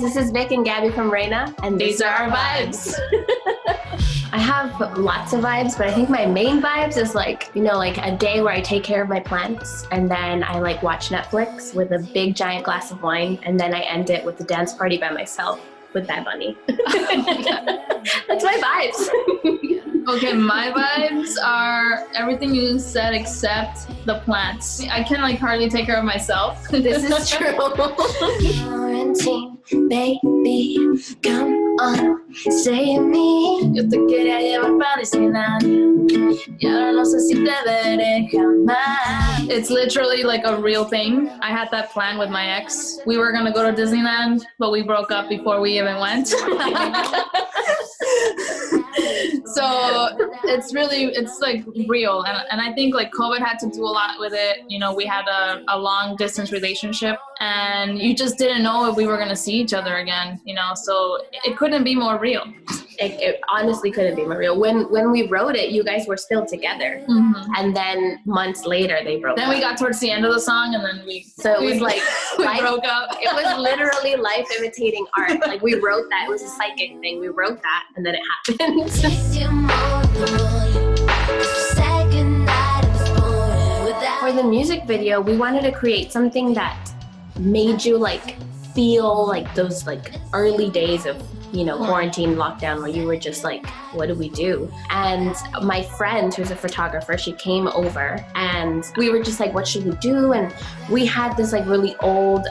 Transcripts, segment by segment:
this is Vic and Gabby from Reyna, and these are our vibes. I have lots of vibes, but I think my main vibes is like, you know, like a day where I take care of my plants, and then I like watch Netflix with a big giant glass of wine, and then I end it with a dance party by myself with Bad Bunny. That's my vibes. Okay, my vibes are everything you said except the plants. I can like hardly take care of myself. This is true. Quarantine, baby, come on, save me. Yo te quería llevar para Disneyland y ahora no sé si te veré jamás. It's literally like a real thing. I had that plan with my ex. We were gonna go to Disneyland, but we broke up before we even went. So it's like real, and I think like COVID had to do a lot with it. You know, we had a long distance relationship, and you just didn't know if we were gonna see each other again, you know, so it couldn't be more real. It honestly couldn't be more real. When we wrote it, you guys were still together, and then months later they broke up. Then we got towards the end of the song, and then we was like we broke up. It was literally life imitating art. Like we wrote that, it was a psychic thing. We wrote that, and then it happened. For the music video, we wanted to create something that made you like feel like those like early days of, you know, quarantine lockdown, where you were just like, what do we do? And my friend, who's a photographer, she came over and we were just like, what should we do? And we had this like really old,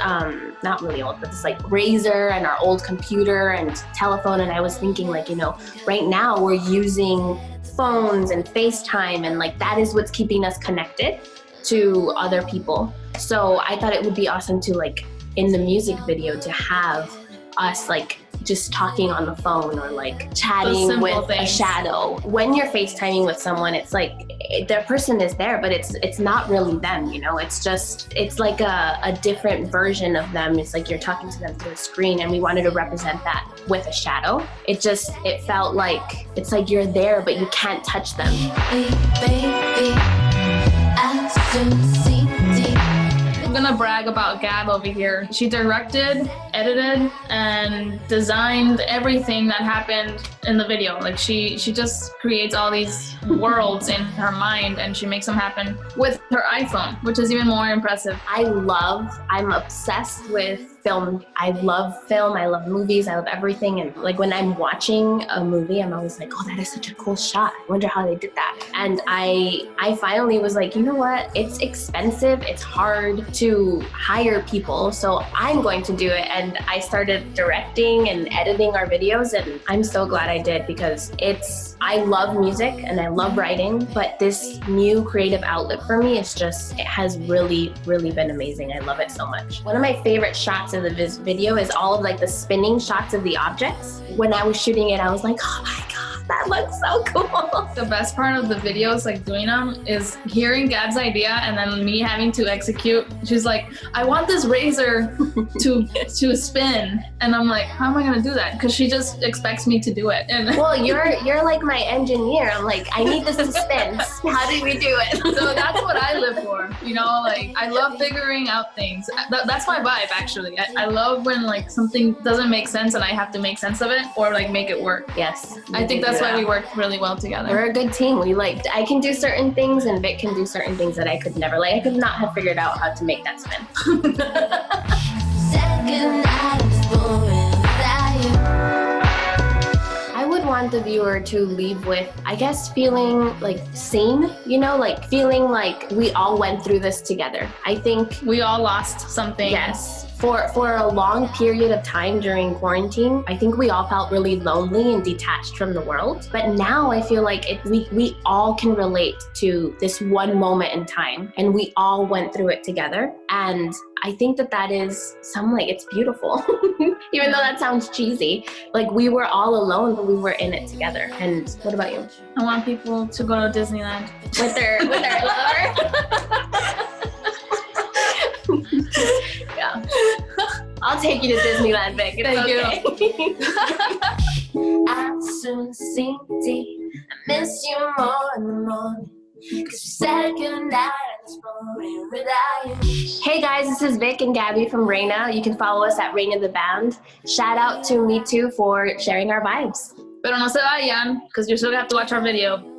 not really old, but this like Razor and our old computer and telephone. And I was thinking like, you know, right now we're using phones and FaceTime, and like that is what's keeping us connected to other people. So I thought it would be awesome to like in the music video to have us like just talking on the phone or like chatting with a shadow. When you're FaceTiming with someone, it's like their person is there, but it's not really them, you know? It's just, it's like a different version of them. It's like you're talking to them through a screen, and we wanted to represent that with a shadow. It felt like, it's like you're there, but you can't touch them. I'm gonna brag about Gab over here. She directed, edited, and designed everything that happened in the video. Like she just creates all these worlds in her mind, and she makes them happen with her iPhone, which is even more impressive. I'm obsessed with film. I love film, I love movies, I love everything. And like when I'm watching a movie, I'm always like, oh, that is such a cool shot. I wonder how they did that. And I finally was like, you know what? It's expensive, it's hard to hire people, so I'm going to do it. And I started directing and editing our videos, and I'm so glad I did, because I love music and I love writing, but this new creative outlet for me is just, it has really, really been amazing. I love it so much. One of my favorite shots of the video is all of like the spinning shots of the objects. When I was shooting it, I was like, oh my God, that looks so cool. The best part of the videos, like doing them, is hearing Gab's idea and then me having to execute. She's like, I want this razor to spin. And I'm like, how am I gonna do that? Because she just expects me to do it. And well, you're like my engineer. I'm like, I need this to spin. How do we do it? So that's what I live for. You know, like I love figuring out things. That's my vibe, actually. I love when like something doesn't make sense and I have to make sense of it or like make it work. Yes. I think that's why we work really well together. We're a good team. I can do certain things and Vic can do certain things that I could never. Like I could not have figured out how to make that spin. I would want the viewer to leave with, I guess, feeling like seen, you know, like feeling like we all went through this together. I think we all lost something. Yes. For a long period of time during quarantine, I think we all felt really lonely and detached from the world. But now I feel like we all can relate to this one moment in time, and we all went through it together. And I think that is it's beautiful. Even though that sounds cheesy, like we were all alone, but we were in it together. And what about you? I want people to go to Disneyland with their lover. Yeah. I'll take you to Disneyland, Vic. Thank you. I'll soon sink deep. I miss you more in the morning. 'Cause we said goodnight. Hey guys, this is Vic and Gabby from Reyna. You can follow us at Reyna the Band. Shout out to mitu for sharing our vibes. Pero no se vayan, because you still have to watch our video.